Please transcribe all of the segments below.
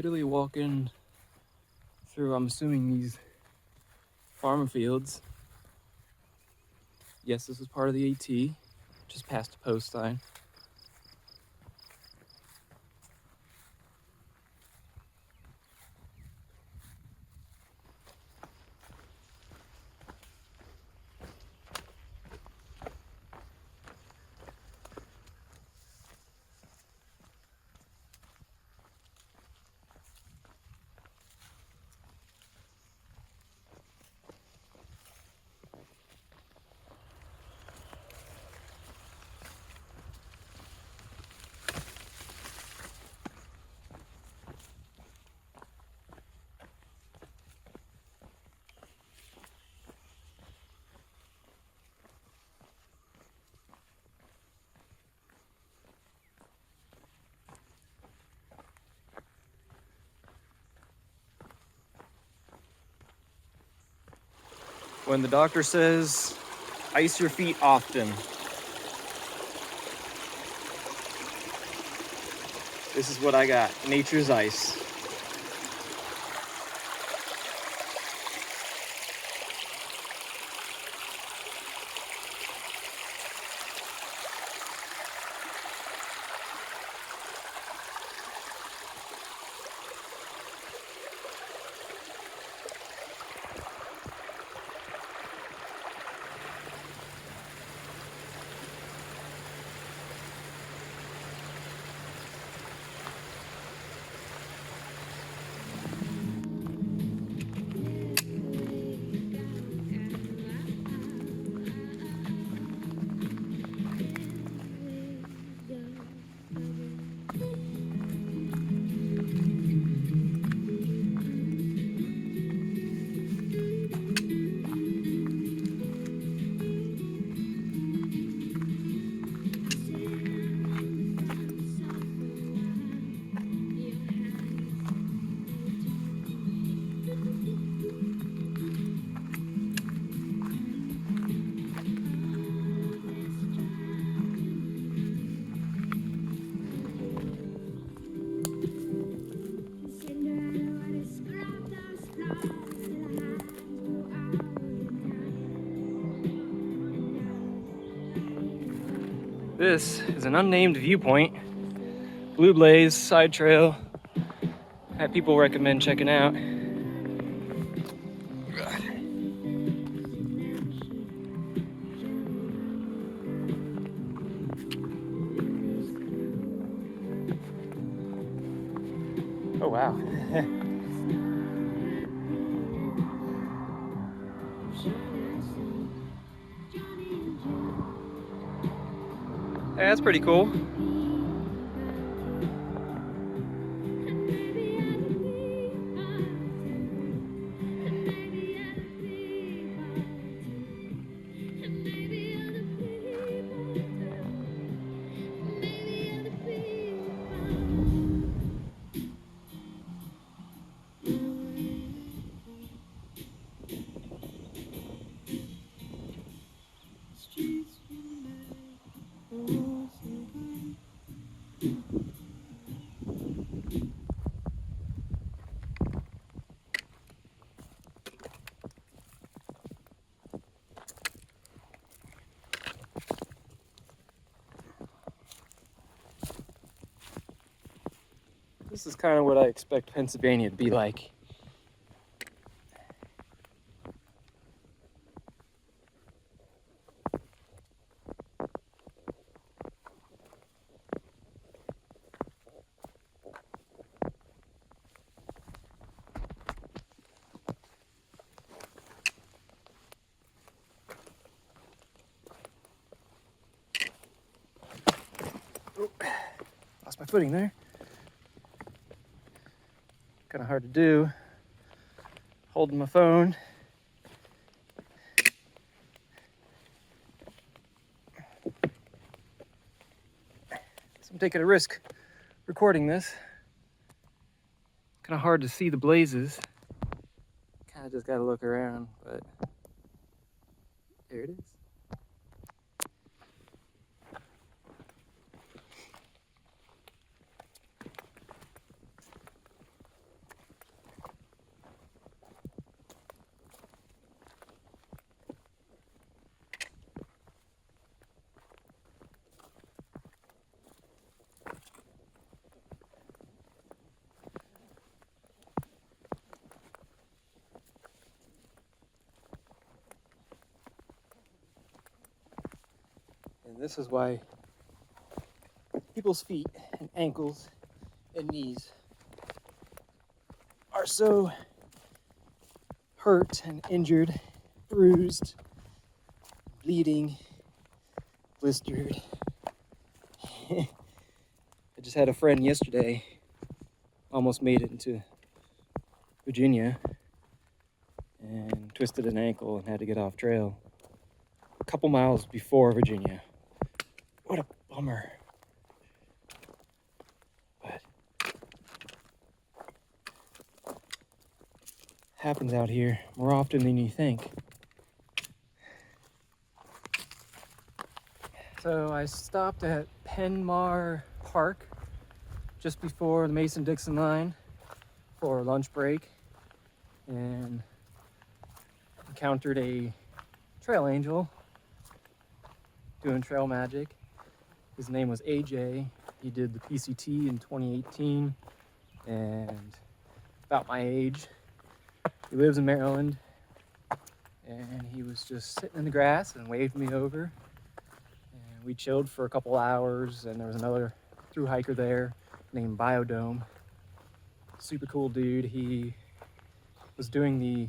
Literally walking through, I'm assuming, these farm fields. Yes, this is part of the AT, just past a post sign. When the doctor says, ice your feet often, this is what I got, nature's ice. This is an unnamed viewpoint, Blue Blaze side trail that people recommend checking out. Oh wow. Yeah, that's pretty cool. This is kind of what I expect Pennsylvania to be like. Oh, lost my footing there. Kind of hard to do, holding my phone. So I'm taking a risk recording this. Kind of hard to see the blazes. Kind of just gotta look around, but there it is. And this is why people's feet and ankles and knees are so hurt and injured, bruised, bleeding, blistered. I just had a friend yesterday, almost made it into Virginia and twisted an ankle and had to get off trail a couple miles before Virginia. What a bummer. But happens out here more often than you think. So I stopped at Penmar Park just before the Mason-Dixon line for lunch break and encountered a trail angel doing trail magic. His name was AJ. He did the PCT in 2018 and about my age. He lives in Maryland and he was just sitting in the grass and waved me over. And we chilled for a couple hours and there was another thru hiker there named Biodome. Super cool dude. He was doing the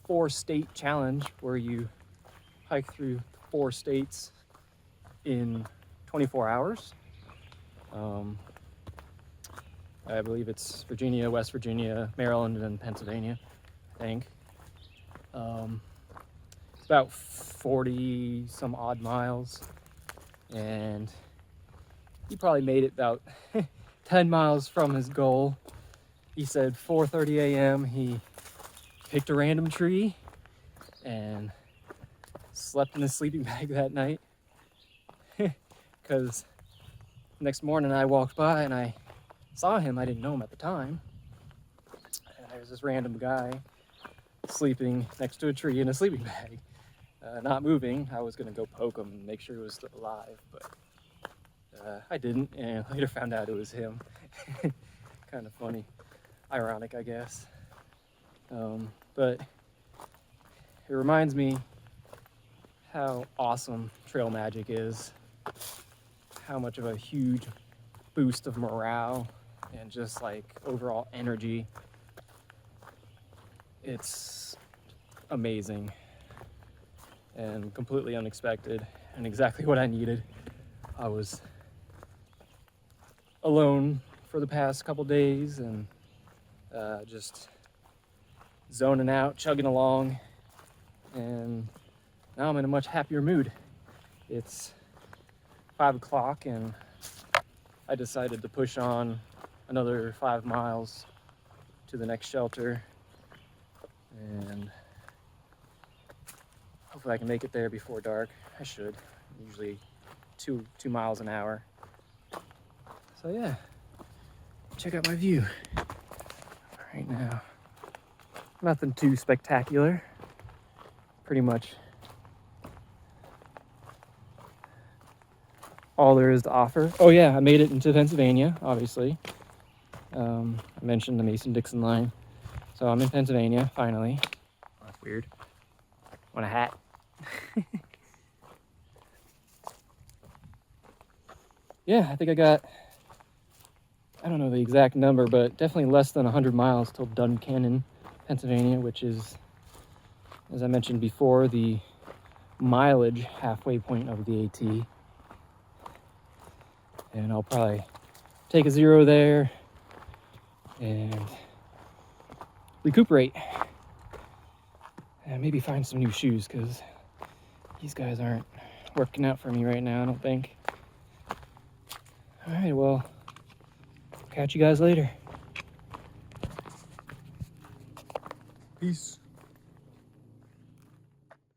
4-state challenge where you hike through 4 states in 24 hours. I believe it's Virginia, West Virginia, Maryland, and Pennsylvania, I think. It's about 40 some odd miles, and he probably made it about 10 miles from his goal. He said 4:30 a.m. he picked a random tree and slept in his sleeping bag that night. Because next morning I walked by and I saw him. I didn't know him at the time. And I was this random guy sleeping next to a tree in a sleeping bag, not moving. I was gonna go poke him and make sure he was still alive, but I didn't, and later found out it was him. Kind of funny, ironic, I guess. But it reminds me how awesome trail magic is, how much of a huge boost of morale and just like overall energy. It's amazing and completely unexpected and exactly what I needed. I was alone for the past couple days and just zoning out, chugging along, and now I'm in a much happier mood. It's 5 o'clock and I decided to push on another 5 miles to the next shelter, and hopefully I can make it there before dark. I should. Usually 2 miles an hour. So yeah, check out my view right now. Nothing too spectacular. Pretty much all there is to offer. Oh yeah, I made it into Pennsylvania, obviously. I mentioned the Mason-Dixon line. So I'm in Pennsylvania, finally. Oh, that's weird. Want a hat? Yeah, I think I got, I don't know the exact number, but definitely less than 100 miles till Duncannon, Pennsylvania, which is, as I mentioned before, the mileage halfway point of the AT. And I'll probably take a 0 there and recuperate and maybe find some new shoes, because these guys aren't working out for me right now, I don't think. All right, well, catch you guys later. Peace.